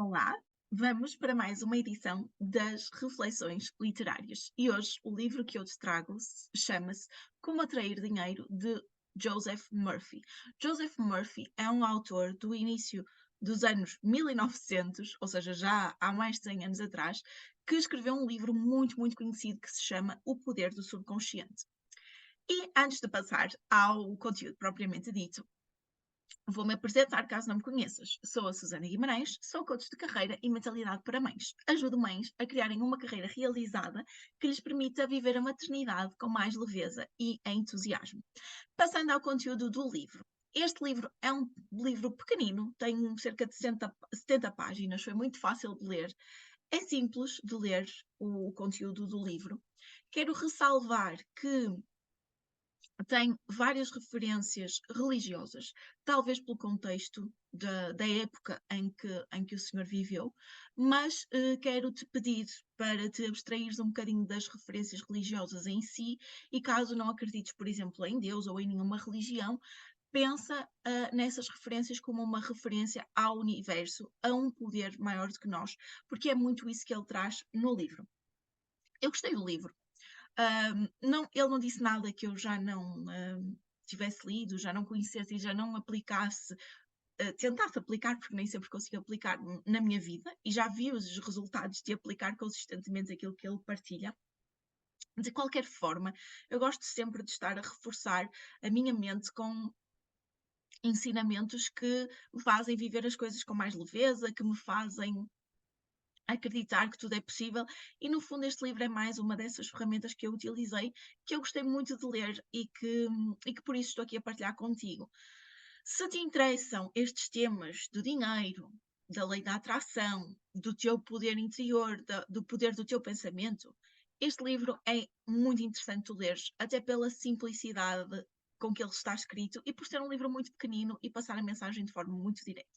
Olá, vamos para mais uma edição das Reflexões Literárias. E hoje o livro que eu te trago chama-se Como Atrair Dinheiro, de Joseph Murphy. Joseph Murphy é um autor do início dos anos 1900, ou seja, já há mais de 100 anos atrás, que escreveu um livro muito conhecido que se chama O Poder do Subconsciente. E antes de passar ao conteúdo propriamente dito, vou-me apresentar caso não me conheças. Sou a Susana Guimarães, sou coach de carreira e mentalidade para mães. Ajudo mães a criarem uma carreira realizada que lhes permita viver a maternidade com mais leveza e entusiasmo. Passando ao conteúdo do livro. Este livro é um livro pequenino, tem cerca de 70 páginas, foi muito fácil de ler. É simples de ler o conteúdo do livro. Quero ressalvar que tem várias referências religiosas, talvez pelo contexto da época em que o senhor viveu, mas quero-te pedir para te abstraires um bocadinho das referências religiosas em si e caso não acredites, por exemplo, em Deus ou em nenhuma religião, pensa nessas referências como uma referência ao universo, a um poder maior do que nós, porque é muito isso que ele traz no livro. Eu gostei do livro. Não, ele não disse nada que eu já não tivesse lido, já não conhecesse e já não aplicasse, tentasse aplicar, porque nem sempre consigo aplicar na minha vida, e já vi os resultados de aplicar consistentemente aquilo que ele partilha. De qualquer forma, eu gosto sempre de estar a reforçar a minha mente com ensinamentos que me fazem viver as coisas com mais leveza, que me fazem acreditar que tudo é possível, e no fundo este livro é mais uma dessas ferramentas que eu utilizei, que eu gostei muito de ler e que por isso estou aqui a partilhar contigo. Se te interessam estes temas do dinheiro, da lei da atração, do teu poder interior, do poder do teu pensamento, este livro é muito interessante de ler, até pela simplicidade com que ele está escrito e por ser um livro muito pequenino e passar a mensagem de forma muito direta.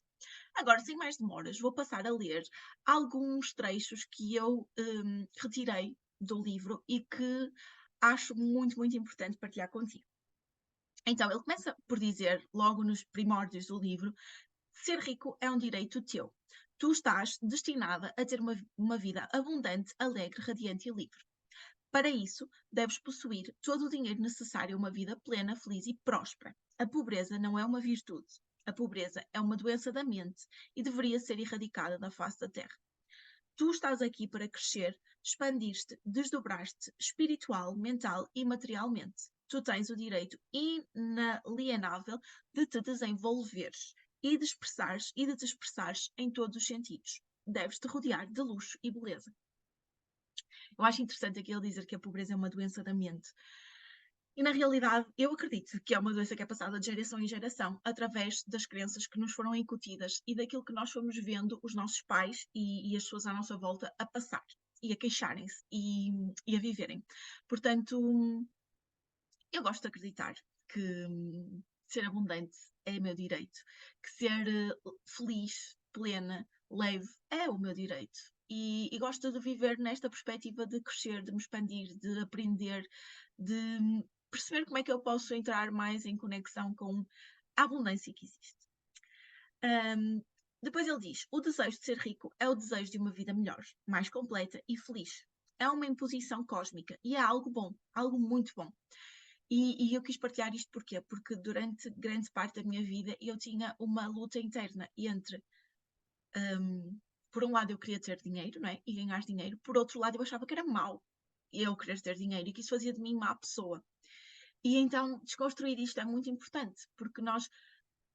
Agora, sem mais demoras, vou passar a ler alguns trechos que eu retirei do livro e que acho muito importante partilhar contigo. Então, ele começa por dizer, logo nos primórdios do livro, ser rico é um direito teu. Tu estás destinada a ter uma vida abundante, alegre, radiante e livre. Para isso, deves possuir todo o dinheiro necessário a uma vida plena, feliz e próspera. A pobreza não é uma virtude. A pobreza é uma doença da mente e deveria ser erradicada da face da terra. Tu estás aqui para crescer, expandir-te, desdobrar-te espiritual, mental e materialmente. Tu tens o direito inalienável de te desenvolveres e de te expressares em todos os sentidos. Deves te rodear de luxo e beleza. Eu acho interessante aqui ele dizer que a pobreza é uma doença da mente. E na realidade, eu acredito que é uma doença que é passada de geração em geração, através das crenças que nos foram incutidas e daquilo que nós fomos vendo os nossos pais e as pessoas à nossa volta a passar e a queixarem-se e a viverem. Portanto, eu gosto de acreditar que ser abundante é meu direito, que ser feliz, plena, leve é o meu direito. E gosto de viver nesta perspectiva de crescer, de me expandir, de aprender, de perceber como é que eu posso entrar mais em conexão com a abundância que existe. Um, Depois ele diz: o desejo de ser rico é o desejo de uma vida melhor, mais completa e feliz. É uma imposição cósmica e é algo bom, algo muito bom. E eu quis partilhar isto porquê? Porque durante grande parte da minha vida eu tinha uma luta interna entre, por um lado, eu queria ter dinheiro, não é? E ganhar dinheiro, por outro lado, eu achava que era mau eu querer ter dinheiro e que isso fazia de mim má pessoa. E então desconstruir isto é muito importante, porque nós,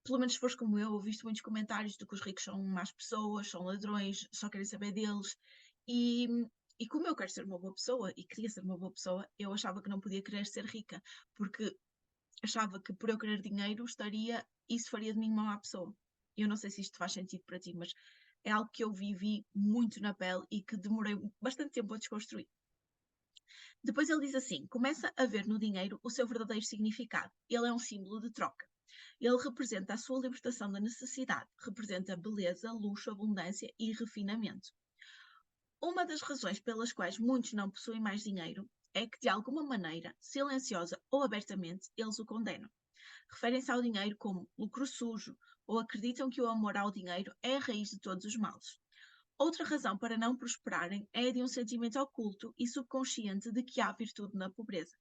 pelo menos se fores como eu visto muitos comentários de que os ricos são más pessoas, são ladrões, só querem saber deles. E, e como eu quero ser uma boa pessoa e queria ser uma boa pessoa, eu achava que não podia querer ser rica, porque achava que por eu querer dinheiro isso faria de mim uma má pessoa. Eu não sei se isto faz sentido para ti, mas é algo que eu vivi muito na pele e que demorei bastante tempo a desconstruir. Depois ele diz assim: começa a ver no dinheiro o seu verdadeiro significado. Ele é um símbolo de troca. Ele representa a sua libertação da necessidade, representa beleza, luxo, abundância e refinamento. Uma das razões pelas quais muitos não possuem mais dinheiro é que, de alguma maneira, silenciosa ou abertamente, eles o condenam. Referem-se ao dinheiro como lucro sujo ou acreditam que o amor ao dinheiro é a raiz de todos os males. Outra razão para não prosperarem é a de um sentimento oculto e subconsciente de que há virtude na pobreza.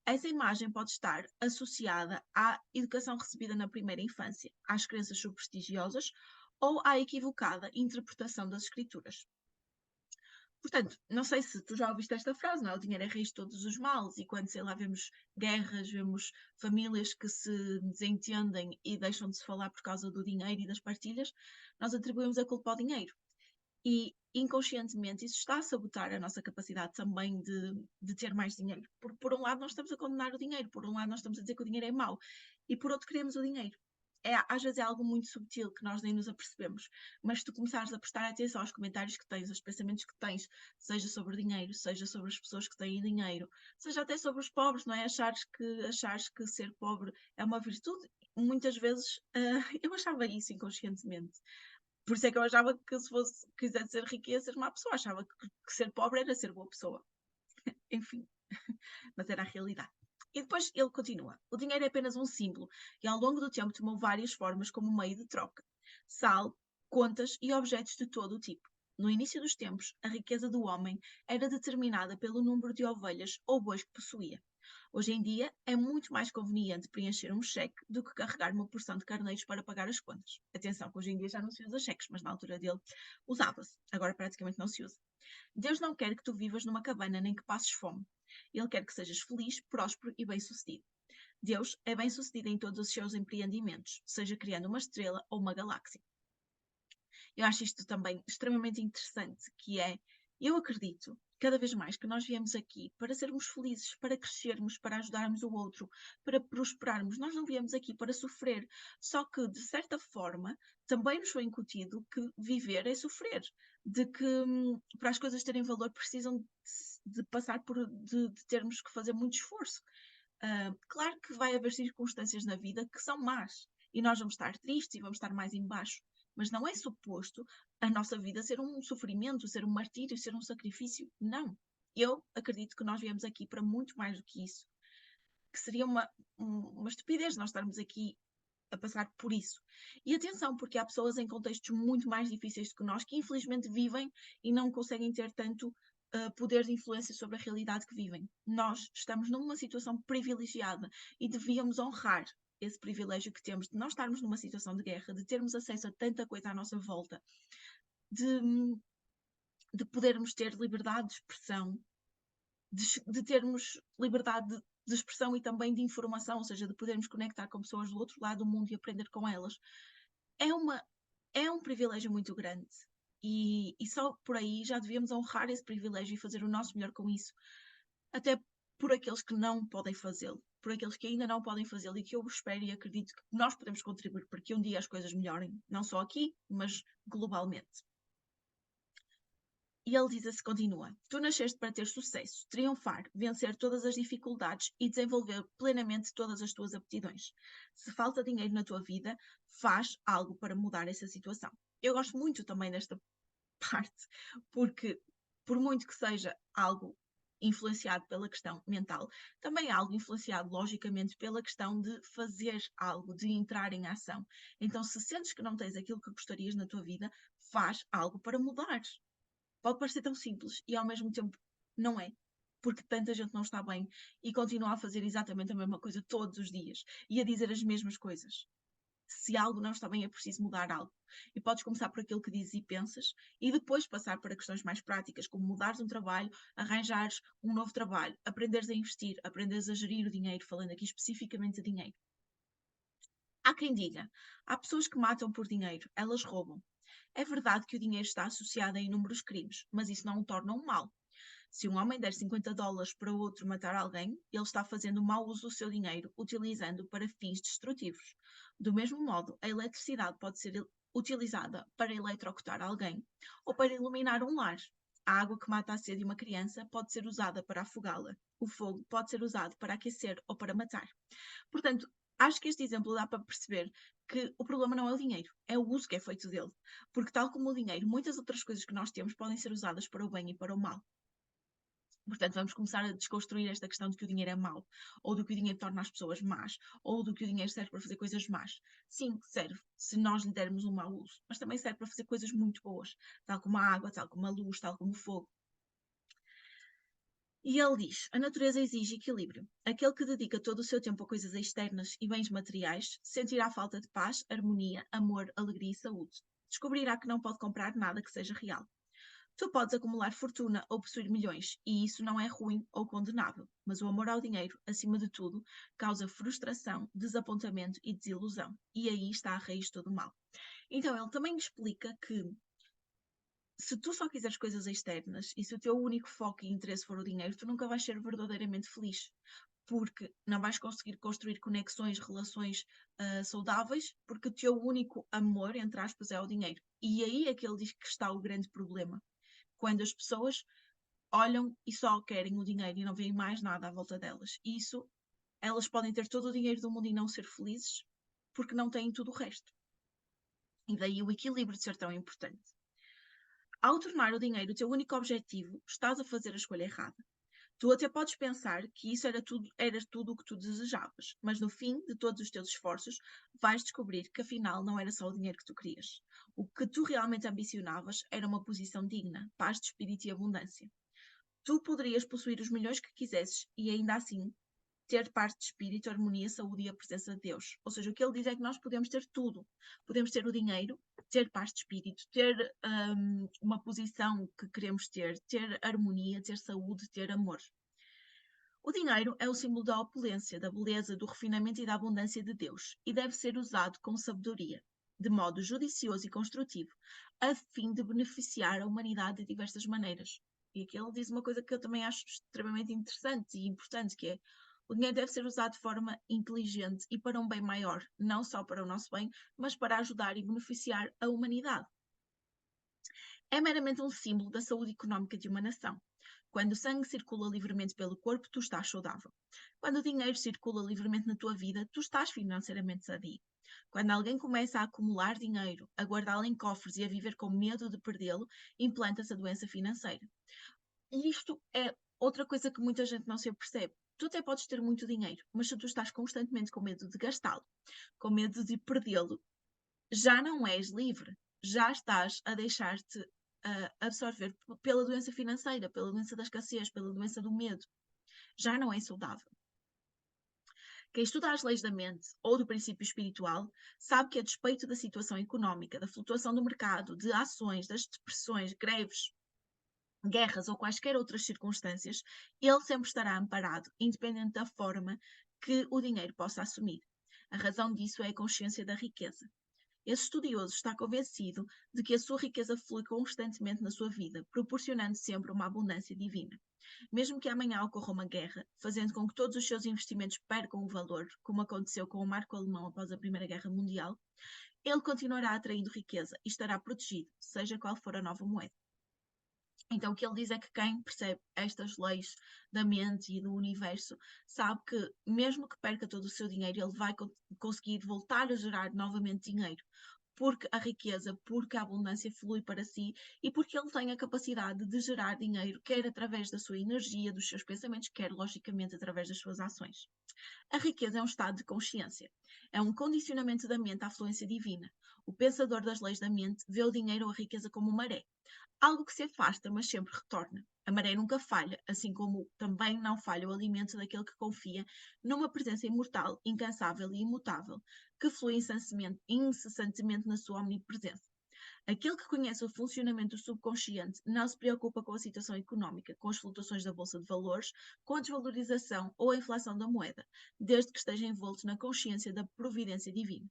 Essa imagem pode estar associada à educação recebida na primeira infância, às crenças supersticiosas ou à equivocada interpretação das escrituras. Portanto, não sei se tu já ouviste esta frase, não é? O dinheiro é a raiz de todos os males, e quando, sei lá, vemos guerras, vemos famílias que se desentendem e deixam de se falar por causa do dinheiro e das partilhas, nós atribuímos a culpa ao dinheiro. E inconscientemente isso está a sabotar a nossa capacidade também de ter mais dinheiro. Porque por um lado nós estamos a condenar o dinheiro, por um lado nós estamos a dizer que o dinheiro é mau, e por outro queremos o dinheiro. Às vezes é algo muito subtil que nós nem nos apercebemos, mas se tu começares a prestar atenção aos comentários que tens, aos pensamentos que tens, seja sobre dinheiro, seja sobre as pessoas que têm dinheiro, seja até sobre os pobres, não é? Achares que ser pobre é uma virtude, muitas vezes eu achava isso inconscientemente. Por isso é que eu achava que se quisesse ser rica ia ser má pessoa, achava que ser pobre era ser boa pessoa. Enfim, mas era a realidade. E depois ele continua: o dinheiro é apenas um símbolo e ao longo do tempo tomou várias formas como meio de troca. Sal, contas e objetos de todo o tipo. No início dos tempos, a riqueza do homem era determinada pelo número de ovelhas ou bois que possuía. Hoje em dia, é muito mais conveniente preencher um cheque do que carregar uma porção de carneiros para pagar as contas. Atenção, que hoje em dia já não se usa cheques, mas na altura dele usava-se. Agora praticamente não se usa. Deus não quer que tu vivas numa cabana nem que passes fome. Ele quer que sejas feliz, próspero e bem-sucedido. Deus é bem-sucedido em todos os seus empreendimentos, seja criando uma estrela ou uma galáxia. Eu acho isto também extremamente interessante, que é, eu acredito, cada vez mais, que nós viemos aqui para sermos felizes, para crescermos, para ajudarmos o outro, para prosperarmos. Nós não viemos aqui para sofrer. Só que, de certa forma, também nos foi incutido que viver é sofrer. De que, para as coisas terem valor, precisam de passar de termos que fazer muito esforço. Claro que vai haver circunstâncias na vida que são más. E nós vamos estar tristes e vamos estar mais em baixo. Mas não é suposto a nossa vida ser um sofrimento, ser um martírio, ser um sacrifício. Não. Eu acredito que nós viemos aqui para muito mais do que isso. Que seria uma estupidez nós estarmos aqui a passar por isso. E atenção, porque há pessoas em contextos muito mais difíceis do que nós que infelizmente vivem e não conseguem ter tanto poder de influência sobre a realidade que vivem. Nós estamos numa situação privilegiada e devíamos honrar esse privilégio que temos de não estarmos numa situação de guerra, de termos acesso a tanta coisa à nossa volta, de, de podermos ter liberdade de expressão, de termos liberdade de expressão e também de informação, ou seja, de podermos conectar com pessoas do outro lado do mundo e aprender com elas. É um privilégio muito grande. E só por aí já devíamos honrar esse privilégio e fazer o nosso melhor com isso. Até por aqueles que não podem fazê-lo, por aqueles que ainda não podem fazê-lo e que eu espero e acredito que nós podemos contribuir para que um dia as coisas melhorem, não só aqui, mas globalmente. E ele diz-se, continua: tu nasceste para ter sucesso, triunfar, vencer todas as dificuldades e desenvolver plenamente todas as tuas aptidões. Se falta dinheiro na tua vida, faz algo para mudar essa situação. Eu gosto muito também desta parte, porque por muito que seja algo influenciado pela questão mental, também é algo influenciado logicamente pela questão de fazer algo, de entrar em ação. Então, se sentes que não tens aquilo que gostarias na tua vida, faz algo para mudar. Pode parecer tão simples e ao mesmo tempo não é, porque tanta gente não está bem e continua a fazer exatamente a mesma coisa todos os dias e a dizer as mesmas coisas. Se algo não está bem, é preciso mudar algo. E podes começar por aquilo que dizes e pensas e depois passar para questões mais práticas, como mudares um trabalho, arranjares um novo trabalho, aprenderes a investir, aprenderes a gerir o dinheiro, falando aqui especificamente de dinheiro. Há quem diga, há pessoas que matam por dinheiro, elas roubam. É verdade que o dinheiro está associado a inúmeros crimes, mas isso não o torna um mal. Se um homem der $50 para outro matar alguém, ele está fazendo mau uso do seu dinheiro, utilizando-o para fins destrutivos. Do mesmo modo, a eletricidade pode ser utilizada para eletrocutar alguém ou para iluminar um lar. A água que mata a sede de uma criança pode ser usada para afogá-la. O fogo pode ser usado para aquecer ou para matar. Portanto, acho que este exemplo dá para perceber que o problema não é o dinheiro, é o uso que é feito dele. Porque, tal como o dinheiro, muitas outras coisas que nós temos podem ser usadas para o bem e para o mal. Portanto, vamos começar a desconstruir esta questão de que o dinheiro é mau, ou de que o dinheiro torna as pessoas más, ou de que o dinheiro serve para fazer coisas más. Sim, serve, se nós lhe dermos um mau uso, mas também serve para fazer coisas muito boas, tal como a água, tal como a luz, tal como o fogo. E ele diz: a natureza exige equilíbrio. Aquele que dedica todo o seu tempo a coisas externas e bens materiais sentirá falta de paz, harmonia, amor, alegria e saúde. Descobrirá que não pode comprar nada que seja real. Tu podes acumular fortuna ou possuir milhões, e isso não é ruim ou condenável, mas o amor ao dinheiro, acima de tudo, causa frustração, desapontamento e desilusão. E aí está a raiz de todo o mal. Então, ele também explica que se tu só quiseres coisas externas e se o teu único foco e interesse for o dinheiro, tu nunca vais ser verdadeiramente feliz, porque não vais conseguir construir conexões, relações saudáveis, porque o teu único amor, entre aspas, é o dinheiro. E aí é que ele diz que está o grande problema. Quando as pessoas olham e só querem o dinheiro e não veem mais nada à volta delas. E isso, elas podem ter todo o dinheiro do mundo e não ser felizes, porque não têm tudo o resto. E daí o equilíbrio de ser tão importante. Ao tornar o dinheiro o teu único objetivo, estás a fazer a escolha errada. Tu até podes pensar que isso era tudo o que tu desejavas, mas no fim de todos os teus esforços, vais descobrir que afinal não era só o dinheiro que tu querias. O que tu realmente ambicionavas era uma posição digna, paz de espírito e abundância. Tu poderias possuir os milhões que quisesses e ainda assim ter paz de espírito, harmonia, saúde e a presença de Deus. Ou seja, o que ele diz é que nós podemos ter tudo. Podemos ter o dinheiro, ter paz de espírito, ter uma posição que queremos ter harmonia, ter saúde, ter amor. O dinheiro é o símbolo da opulência, da beleza, do refinamento e da abundância de Deus e deve ser usado com sabedoria, de modo judicioso e construtivo, a fim de beneficiar a humanidade de diversas maneiras. E aqui ele diz uma coisa que eu também acho extremamente interessante e importante, que é o dinheiro deve ser usado de forma inteligente e para um bem maior, não só para o nosso bem, mas para ajudar e beneficiar a humanidade. É meramente um símbolo da saúde económica de uma nação. Quando o sangue circula livremente pelo corpo, tu estás saudável. Quando o dinheiro circula livremente na tua vida, tu estás financeiramente sadio. Quando alguém começa a acumular dinheiro, a guardá-lo em cofres e a viver com medo de perdê-lo, implanta-se a doença financeira. E isto é outra coisa que muita gente não se percebe. Tu até podes ter muito dinheiro, mas se tu estás constantemente com medo de gastá-lo, com medo de perdê-lo, já não és livre. Já estás a deixar-te absorver pela doença financeira, pela doença da escassez, pela doença do medo. Já não é saudável. Quem estuda as leis da mente ou do princípio espiritual sabe que, a despeito da situação económica, da flutuação do mercado, de ações, das depressões, greves, guerras ou quaisquer outras circunstâncias, ele sempre estará amparado, independente da forma que o dinheiro possa assumir. A razão disso é a consciência da riqueza. Esse estudioso está convencido de que a sua riqueza flui constantemente na sua vida, proporcionando sempre uma abundância divina. Mesmo que amanhã ocorra uma guerra, fazendo com que todos os seus investimentos percam o valor, como aconteceu com o marco alemão após a Primeira Guerra Mundial, ele continuará atraindo riqueza e estará protegido, seja qual for a nova moeda. Então, o que ele diz é que quem percebe estas leis da mente e do universo sabe que, mesmo que perca todo o seu dinheiro, ele vai conseguir voltar a gerar novamente dinheiro, porque a riqueza, porque a abundância flui para si e porque ele tem a capacidade de gerar dinheiro, quer através da sua energia, dos seus pensamentos, quer, logicamente, através das suas ações. A riqueza é um estado de consciência, é um condicionamento da mente à fluência divina. O pensador das leis da mente vê o dinheiro ou a riqueza como maré, algo que se afasta, mas sempre retorna. A maré nunca falha, assim como também não falha o alimento daquele que confia numa presença imortal, incansável e imutável, que flui incessantemente na sua omnipresença. Aquele que conhece o funcionamento do subconsciente não se preocupa com a situação económica, com as flutuações da bolsa de valores, com a desvalorização ou a inflação da moeda, desde que esteja envolto na consciência da providência divina.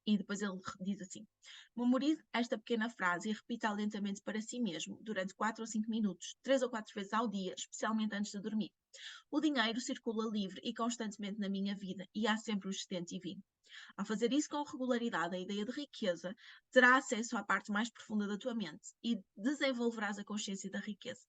E depois ele diz assim: memorize esta pequena frase e repita-a lentamente para si mesmo, durante 4 ou 5 minutos, 3 ou 4 vezes ao dia, especialmente antes de dormir. O dinheiro circula livre e constantemente na minha vida e há sempre um excedente divino. Ao fazer isso com regularidade, a ideia de riqueza terá acesso à parte mais profunda da tua mente e desenvolverás a consciência da riqueza.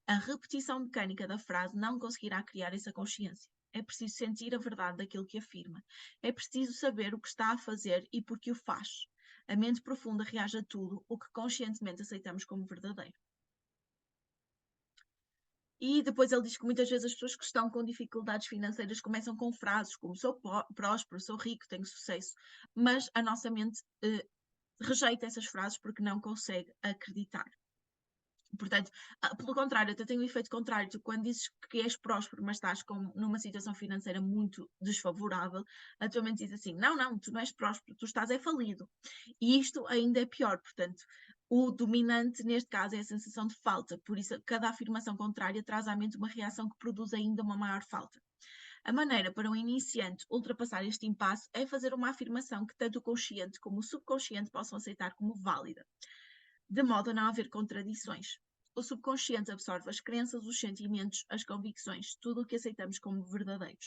A repetição mecânica da frase não conseguirá criar essa consciência. É preciso sentir a verdade daquilo que afirma. É preciso saber o que está a fazer e por que o faz. A mente profunda reage a tudo o que conscientemente aceitamos como verdadeiro. E depois ele diz que muitas vezes as pessoas que estão com dificuldades financeiras começam com frases como sou próspero, sou rico, tenho sucesso, mas a nossa mente rejeita essas frases porque não consegue acreditar. Portanto, pelo contrário, até tem um efeito contrário. Tu, quando dizes que és próspero, mas estás numa situação financeira muito desfavorável, a tua mente diz assim: não, não, tu não és próspero, tu estás falido. E isto ainda é pior. Portanto, o dominante neste caso é a sensação de falta. Por isso, cada afirmação contrária traz à mente uma reação que produz ainda uma maior falta. A maneira para um iniciante ultrapassar este impasse é fazer uma afirmação que tanto o consciente como o subconsciente possam aceitar como válida, de modo a não haver contradições. O subconsciente absorve as crenças, os sentimentos, as convicções, tudo o que aceitamos como verdadeiro.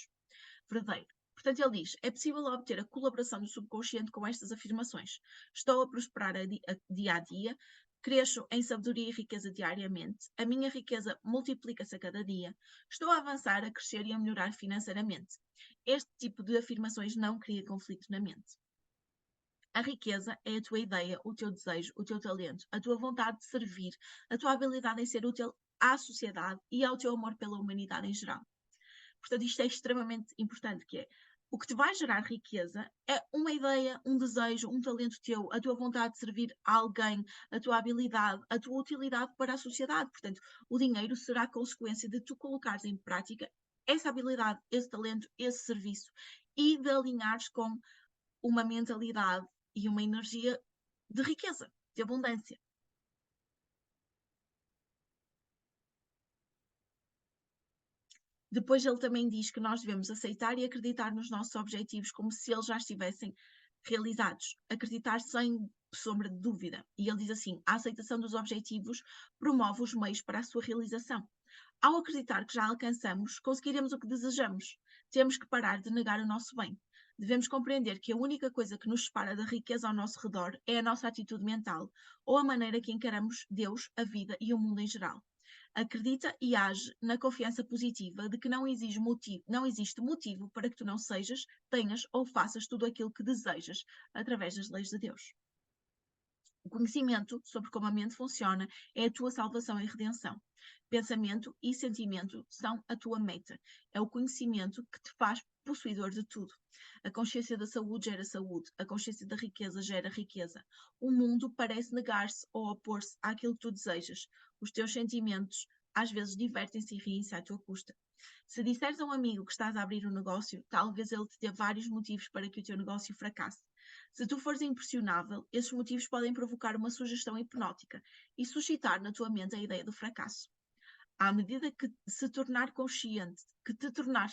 Portanto, ele diz: é possível obter a colaboração do subconsciente com estas afirmações. Estou a prosperar dia a dia, cresço em sabedoria e riqueza diariamente, a minha riqueza multiplica-se a cada dia, estou a avançar, a crescer e a melhorar financeiramente. Este tipo de afirmações não cria conflito na mente. A riqueza é a tua ideia, o teu desejo, o teu talento, a tua vontade de servir, a tua habilidade em ser útil à sociedade e ao teu amor pela humanidade em geral. Portanto, isto é extremamente importante, que é o que te vai gerar riqueza é uma ideia, um desejo, um talento teu, a tua vontade de servir a alguém, a tua habilidade, a tua utilidade para a sociedade. Portanto, o dinheiro será consequência de tu colocares em prática essa habilidade, esse talento, esse serviço e de alinhares com uma mentalidade e uma energia de riqueza, de abundância. Depois ele também diz que nós devemos aceitar e acreditar nos nossos objetivos como se eles já estivessem realizados. Acreditar sem sombra de dúvida. E ele diz assim: a aceitação dos objetivos promove os meios para a sua realização. Ao acreditar que já alcançamos, conseguiremos o que desejamos. Temos que parar de negar o nosso bem. Devemos compreender que a única coisa que nos separa da riqueza ao nosso redor é a nossa atitude mental, ou a maneira que encaramos Deus, a vida e o mundo em geral. Acredita e age na confiança positiva de que não existe motivo para que tu não sejas, tenhas ou faças tudo aquilo que desejas através das leis de Deus. O conhecimento sobre como a mente funciona é a tua salvação e redenção. Pensamento e sentimento são a tua meta. É o conhecimento que te faz possuidor de tudo. A consciência da saúde gera saúde. A consciência da riqueza gera riqueza. O mundo parece negar-se ou opor-se àquilo que tu desejas. Os teus sentimentos às vezes divertem-se e riem-se à tua custa. Se disseres a um amigo que estás a abrir um negócio, talvez ele te dê vários motivos para que o teu negócio fracasse. Se tu fores impressionável, esses motivos podem provocar uma sugestão hipnótica e suscitar na tua mente a ideia do fracasso. À medida que te tornares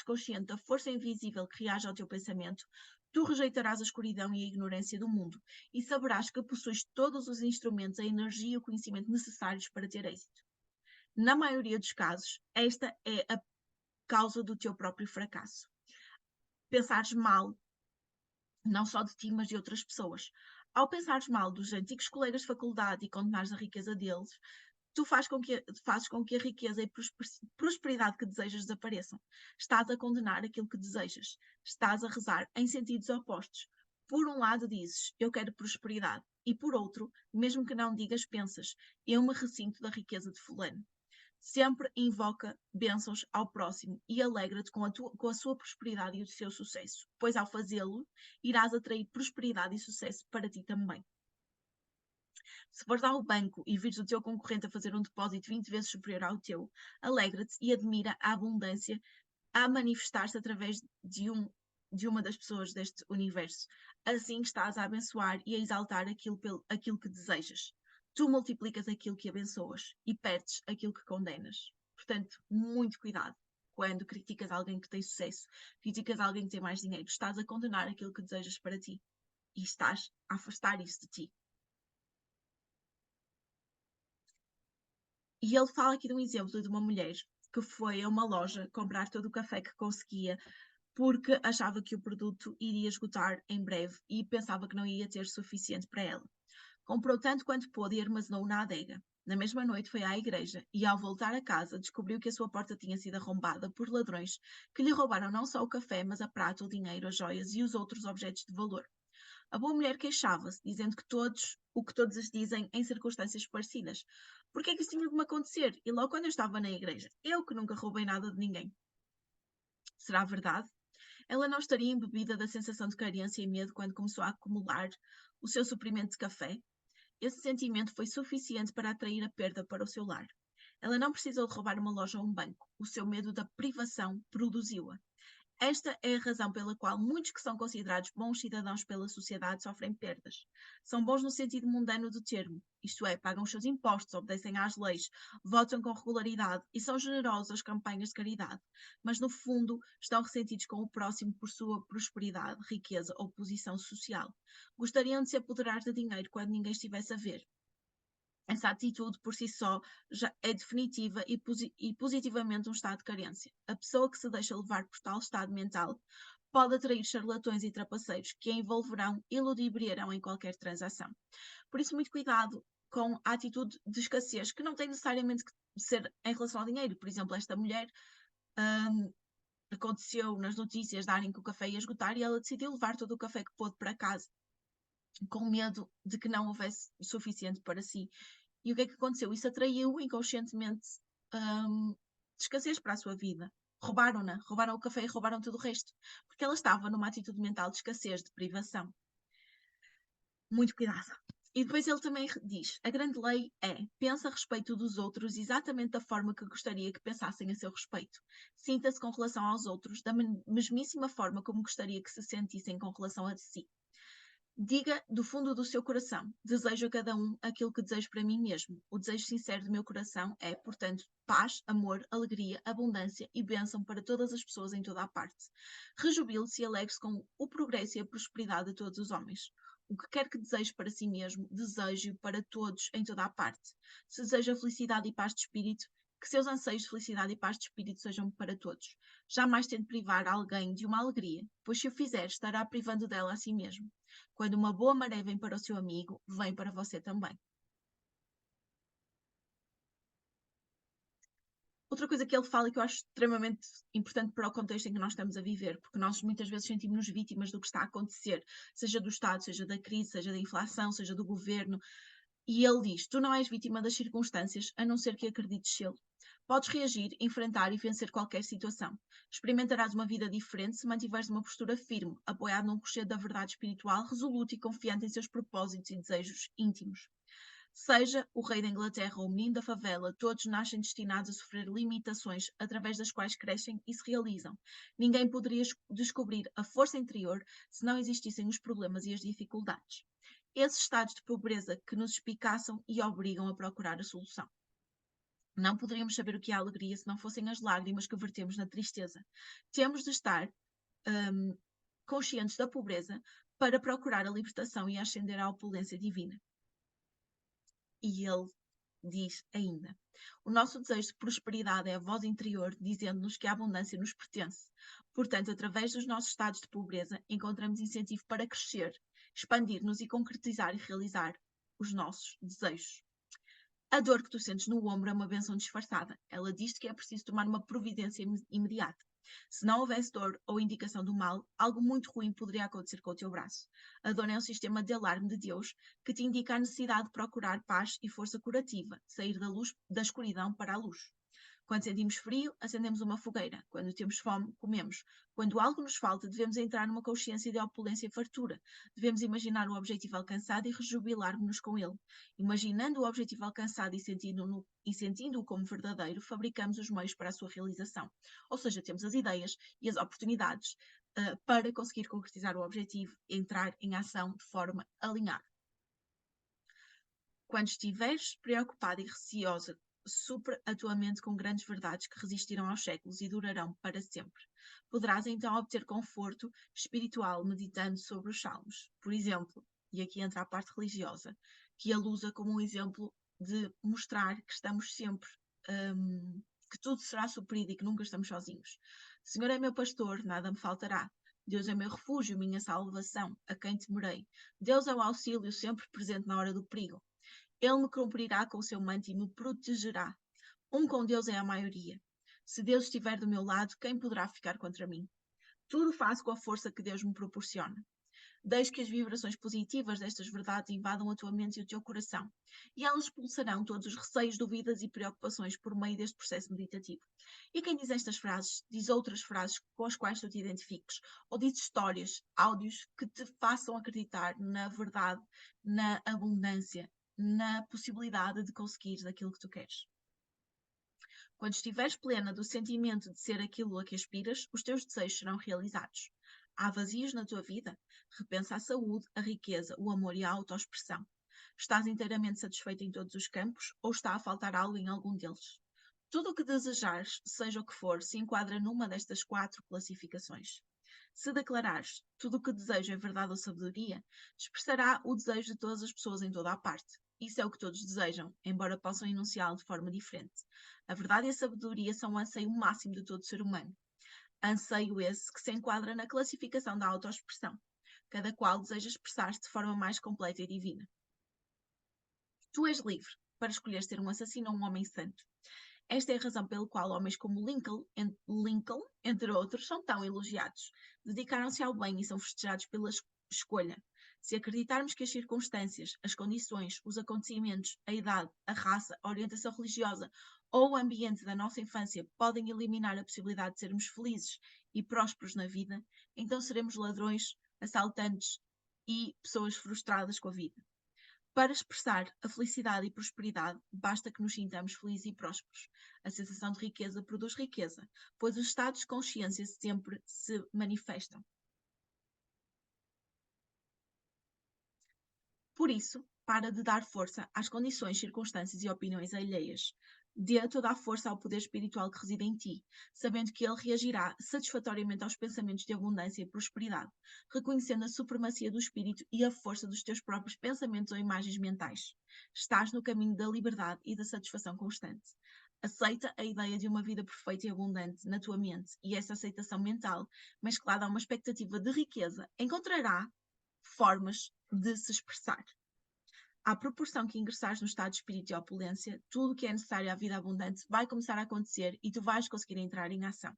consciente da força invisível que reage ao teu pensamento, tu rejeitarás a escuridão e a ignorância do mundo e saberás que possuis todos os instrumentos, a energia e o conhecimento necessários para ter êxito. Na maioria dos casos, esta é a causa do teu próprio fracasso. Pensares mal não só de ti, mas de outras pessoas. Ao pensares mal dos antigos colegas de faculdade e condenares a riqueza deles, tu fazes com que a riqueza e prosperidade que desejas desapareçam. Estás a condenar aquilo que desejas. Estás a rezar em sentidos opostos. Por um lado dizes, eu quero prosperidade, e por outro, mesmo que não digas, pensas, eu me ressinto da riqueza de fulano. Sempre invoca bênçãos ao próximo e alegra-te com a sua prosperidade e o seu sucesso, pois ao fazê-lo, irás atrair prosperidade e sucesso para ti também. Se fores ao banco e vires o teu concorrente a fazer um depósito 20 vezes superior ao teu, alegra-te e admira a abundância a manifestar-se através de uma das pessoas deste universo. Assim estás a abençoar e a exaltar aquilo que desejas. Tu multiplicas aquilo que abençoas e perdes aquilo que condenas. Portanto, muito cuidado quando criticas alguém que tem sucesso, criticas alguém que tem mais dinheiro. Estás a condenar aquilo que desejas para ti e estás a afastar isso de ti. E ele fala aqui de um exemplo de uma mulher que foi a uma loja comprar todo o café que conseguia porque achava que o produto iria esgotar em breve e pensava que não ia ter suficiente para ela. Comprou tanto quanto pôde e armazenou na adega. Na mesma noite foi à igreja e, ao voltar a casa, descobriu que a sua porta tinha sido arrombada por ladrões que lhe roubaram não só o café, mas a prata, o dinheiro, as joias e os outros objetos de valor. A boa mulher queixava-se, dizendo que o que todos as dizem em circunstâncias parecidas. Por que é que isso tinha que me acontecer? E logo quando eu estava na igreja, eu que nunca roubei nada de ninguém. Será verdade? Ela não estaria embebida da sensação de carência e medo quando começou a acumular o seu suprimento de café? Esse sentimento foi suficiente para atrair a perda para o seu lar. Ela não precisou de roubar uma loja ou um banco. O seu medo da privação produziu-a. Esta é a razão pela qual muitos que são considerados bons cidadãos pela sociedade sofrem perdas. São bons no sentido mundano do termo, isto é, pagam os seus impostos, obedecem às leis, votam com regularidade e são generosos às campanhas de caridade, mas no fundo estão ressentidos com o próximo por sua prosperidade, riqueza ou posição social. Gostariam de se apoderar de dinheiro quando ninguém estivesse a ver. Essa atitude por si só já é definitiva e positivamente um estado de carência. A pessoa que se deixa levar por tal estado mental pode atrair charlatões e trapaceiros que a envolverão e ludibriarão em qualquer transação. Por isso, muito cuidado com a atitude de escassez, que não tem necessariamente que ser em relação ao dinheiro. Por exemplo, esta mulher aconteceu nas notícias darem que o café ia esgotar e ela decidiu levar todo o café que pôde para casa, com medo de que não houvesse suficiente para si. E o que é que aconteceu? Isso atraiu inconscientemente escassez para a sua vida. Roubaram-na, roubaram o café e roubaram tudo o resto. Porque ela estava numa atitude mental de escassez, de privação. Muito cuidado. E depois ele também diz: a grande lei é: pensa a respeito dos outros exatamente da forma que gostaria que pensassem a seu respeito. Sinta-se com relação aos outros da mesmíssima forma como gostaria que se sentissem com relação a si. Diga do fundo do seu coração: desejo a cada um aquilo que desejo para mim mesmo. O desejo sincero do meu coração é, portanto, paz, amor, alegria, abundância e bênção para todas as pessoas em toda a parte. Rejubile-se e alegre-se com o progresso e a prosperidade de todos os homens. O que quer que deseje para si mesmo, deseje para todos em toda a parte. Se deseja felicidade e paz de espírito, que seus anseios de felicidade e paz de espírito sejam para todos. Jamais tente privar alguém de uma alegria, pois se o fizer, estará privando dela a si mesmo. Quando uma boa maré vem para o seu amigo, vem para você também. Outra coisa que ele fala e que eu acho extremamente importante para o contexto em que nós estamos a viver, porque nós muitas vezes sentimos-nos vítimas do que está a acontecer, seja do Estado, seja da crise, seja da inflação, seja do governo. E ele diz: tu não és vítima das circunstâncias, a não ser que acredites ser. Podes reagir, enfrentar e vencer qualquer situação. Experimentarás uma vida diferente se mantiveres uma postura firme, apoiado num rochedo da verdade espiritual, resoluto e confiante em seus propósitos e desejos íntimos. Seja o rei da Inglaterra ou o menino da favela, todos nascem destinados a sofrer limitações através das quais crescem e se realizam. Ninguém poderia descobrir a força interior se não existissem os problemas e as dificuldades. Esses estados de pobreza que nos espicaçam e obrigam a procurar a solução. Não poderíamos saber o que é a alegria se não fossem as lágrimas que vertemos na tristeza. Temos de estar conscientes da pobreza para procurar a libertação e ascender à opulência divina. E ele diz ainda: o nosso desejo de prosperidade é a voz interior dizendo-nos que a abundância nos pertence. Portanto, através dos nossos estados de pobreza, encontramos incentivo para crescer, expandir-nos e concretizar e realizar os nossos desejos. A dor que tu sentes no ombro é uma benção disfarçada. Ela diz-te que é preciso tomar uma providência imediata. Se não houvesse dor ou indicação do mal, algo muito ruim poderia acontecer com o teu braço. A dor é um sistema de alarme de Deus que te indica a necessidade de procurar paz e força curativa, sair da escuridão para a luz. Quando sentimos frio, acendemos uma fogueira. Quando temos fome, comemos. Quando algo nos falta, devemos entrar numa consciência de opulência e fartura. Devemos imaginar o objetivo alcançado e rejubilar-nos com ele. Imaginando o objetivo alcançado e sentindo-o como verdadeiro, fabricamos os meios para a sua realização. Ou seja, temos as ideias e as oportunidades para conseguir concretizar o objetivo e entrar em ação de forma alinhada. Quando estiveres preocupada e receosa, supra a tua mente com grandes verdades que resistirão aos séculos e durarão para sempre. Poderás então obter conforto espiritual meditando sobre os salmos. Por exemplo, e aqui entra a parte religiosa, que ele usa como um exemplo de mostrar que estamos sempre, que tudo será suprido e que nunca estamos sozinhos. O Senhor é meu pastor, nada me faltará. Deus é meu refúgio, minha salvação, a quem temerei. Deus é o auxílio sempre presente na hora do perigo. Ele me cobrirá com o seu manto e me protegerá. Com Deus é a maioria. Se Deus estiver do meu lado, quem poderá ficar contra mim? Tudo faço com a força que Deus me proporciona. Deixe que as vibrações positivas destas verdades invadam a tua mente e o teu coração, e elas expulsarão todos os receios, dúvidas e preocupações por meio deste processo meditativo. E quem diz estas frases, diz outras frases com as quais tu te identifiques, ou diz histórias, áudios que te façam acreditar na verdade, na abundância, na possibilidade de conseguires aquilo que tu queres. Quando estiveres plena do sentimento de ser aquilo a que aspiras, os teus desejos serão realizados. Há vazios na tua vida? Repensa a saúde, a riqueza, o amor e a autoexpressão. Estás inteiramente satisfeito em todos os campos ou está a faltar algo em algum deles? Tudo o que desejares, seja o que for, se enquadra numa destas 4 classificações. Se declarares tudo o que desejo é verdade ou sabedoria, expressará o desejo de todas as pessoas em toda a parte. Isso é o que todos desejam, embora possam enunciá-lo de forma diferente. A verdade e a sabedoria são o anseio máximo de todo ser humano. Anseio esse que se enquadra na classificação da autoexpressão. Cada qual deseja expressar-se de forma mais completa e divina. Tu és livre para escolher ser um assassino ou um homem santo. Esta é a razão pela qual homens como Lincoln, entre outros, são tão elogiados. Dedicaram-se ao bem e são festejados pela escolha. Se acreditarmos que as circunstâncias, as condições, os acontecimentos, a idade, a raça, a orientação religiosa ou o ambiente da nossa infância podem eliminar a possibilidade de sermos felizes e prósperos na vida, então seremos ladrões, assaltantes e pessoas frustradas com a vida. Para expressar a felicidade e prosperidade, basta que nos sintamos felizes e prósperos. A sensação de riqueza produz riqueza, pois os estados de consciência sempre se manifestam. Por isso, para de dar força às condições, circunstâncias e opiniões alheias. Dê toda a força ao poder espiritual que reside em ti, sabendo que ele reagirá satisfatoriamente aos pensamentos de abundância e prosperidade, reconhecendo a supremacia do espírito e a força dos teus próprios pensamentos ou imagens mentais. Estás no caminho da liberdade e da satisfação constante. Aceita a ideia de uma vida perfeita e abundante na tua mente, e essa aceitação mental, mesclada a uma expectativa de riqueza, encontrará formas de se expressar. À proporção que ingressares no estado de espírito e opulência, tudo o que é necessário à vida abundante vai começar a acontecer e tu vais conseguir entrar em ação.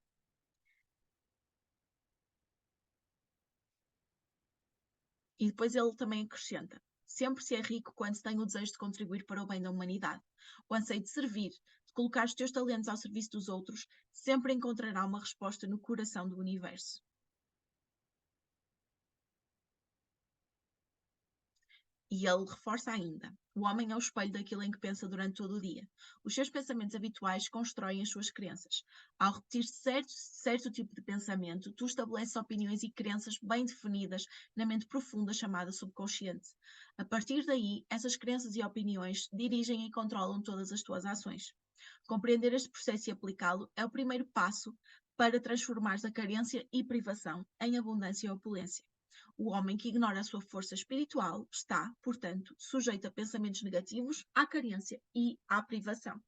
E depois ele também acrescenta: sempre se é rico quando se tem o desejo de contribuir para o bem da humanidade. O anseio de servir, de colocar os teus talentos ao serviço dos outros, sempre encontrará uma resposta no coração do universo. E ele reforça ainda: o homem é o espelho daquilo em que pensa durante todo o dia. Os seus pensamentos habituais constroem as suas crenças. Ao repetir certo tipo de pensamento, tu estabeleces opiniões e crenças bem definidas na mente profunda chamada subconsciente. A partir daí, essas crenças e opiniões dirigem e controlam todas as tuas ações. Compreender este processo e aplicá-lo é o primeiro passo para transformar a carência e privação em abundância e opulência. O homem que ignora a sua força espiritual está, portanto, sujeito a pensamentos negativos, à carência e à privação.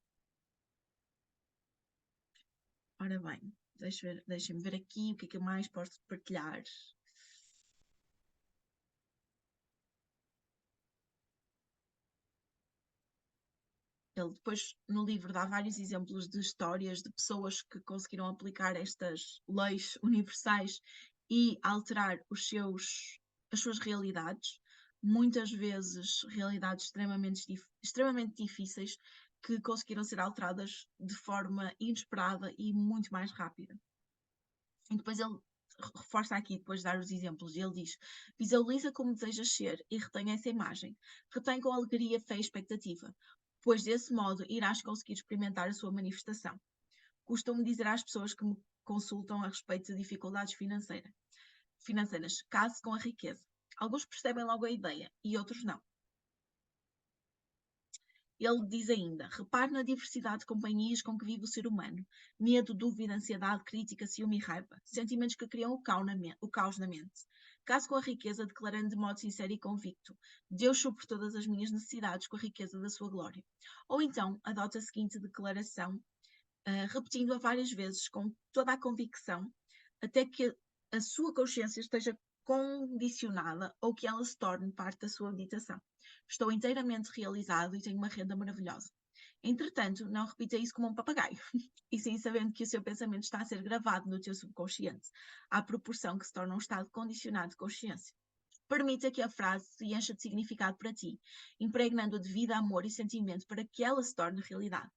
Ora bem, deixem-me ver aqui o que é que eu mais posso partilhar. Ele depois, no livro, dá vários exemplos de histórias de pessoas que conseguiram aplicar estas leis universais e alterar as suas realidades, muitas vezes realidades extremamente difíceis, que conseguiram ser alteradas de forma inesperada e muito mais rápida. E depois ele reforça aqui, depois de dar os exemplos, ele diz: visualiza como desejas ser e retém essa imagem. Retém com alegria, fé e expectativa, pois desse modo irás conseguir experimentar a sua manifestação. Costumo dizer às pessoas que me consultam a respeito de dificuldades financeiras, case com a riqueza. Alguns percebem logo a ideia e outros não. Ele diz ainda: repare na diversidade de companhias com que vive o ser humano. Medo, dúvida, ansiedade, crítica, ciúme e raiva. Sentimentos que criam o caos na mente. Caso com a riqueza, declarando de modo sincero e convicto: Deus supre todas as minhas necessidades com a riqueza da sua glória. Ou então, adota a seguinte declaração, repetindo-a várias vezes com toda a convicção, até que a sua consciência esteja condicionada ou que ela se torne parte da sua meditação. Estou inteiramente realizado e tenho uma renda maravilhosa. Entretanto, não repita isso como um papagaio, e sim sabendo que o seu pensamento está a ser gravado no teu subconsciente, à proporção que se torna um estado condicionado de consciência. Permita que a frase se encha de significado para ti, impregnando-a de vida, amor e sentimento para que ela se torne realidade.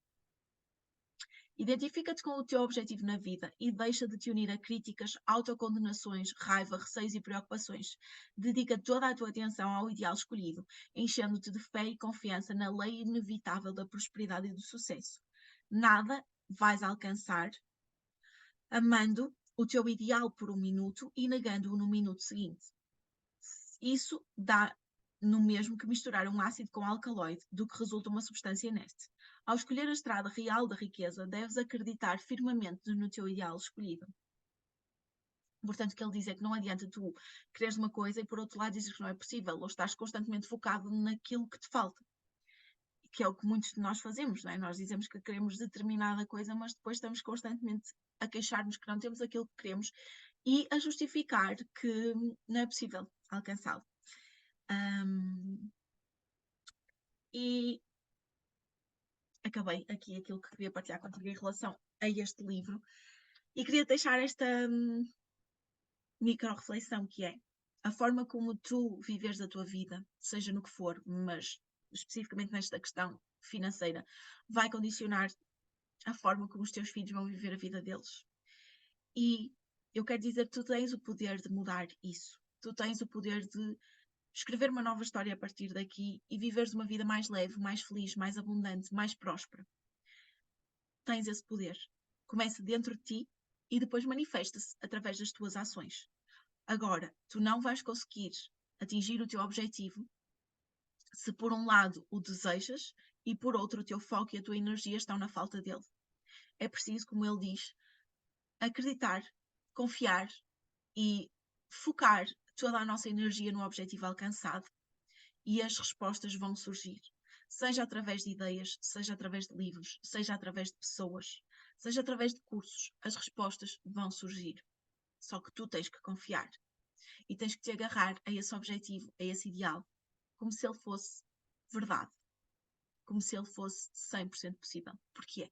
Identifica-te com o teu objetivo na vida e deixa de te unir a críticas, autocondenações, raiva, receios e preocupações. Dedica toda a tua atenção ao ideal escolhido, enchendo-te de fé e confiança na lei inevitável da prosperidade e do sucesso. Nada vais alcançar amando o teu ideal por um minuto e negando-o no minuto seguinte. Isso dá no mesmo que misturar um ácido com alcaloide, do que resulta uma substância inerte. Ao escolher a estrada real da riqueza, deves acreditar firmemente no teu ideal escolhido. Portanto, o que ele diz é que não adianta tu quereres uma coisa e, por outro lado, dizes que não é possível, ou estás constantemente focado naquilo que te falta, que é o que muitos de nós fazemos, não é? Nós dizemos que queremos determinada coisa, mas depois estamos constantemente a queixar-nos que não temos aquilo que queremos e a justificar que não é possível alcançá-lo. E acabei aqui aquilo que queria partilhar contigo em relação a este livro e queria deixar esta micro-reflexão, que é a forma como tu viveres a tua vida, seja no que for, mas especificamente nesta questão financeira, vai condicionar a forma como os teus filhos vão viver a vida deles. E eu quero dizer que tu tens o poder de mudar isso. Tu tens o poder de escrever uma nova história a partir daqui e viveres uma vida mais leve, mais feliz, mais abundante, mais próspera. Tens esse poder. Começa dentro de ti e depois manifesta-se através das tuas ações. Agora, tu não vais conseguir atingir o teu objetivo se por um lado o desejas e por outro o teu foco e a tua energia estão na falta dele. É preciso, como ele diz, acreditar, confiar e focar toda a nossa energia no objetivo alcançado e as respostas vão surgir. Seja através de ideias, seja através de livros, seja através de pessoas, seja através de cursos, as respostas vão surgir. Só que tu tens que confiar e tens que te agarrar a esse objetivo, a esse ideal, como se ele fosse verdade, como se ele fosse 100% possível, porque é.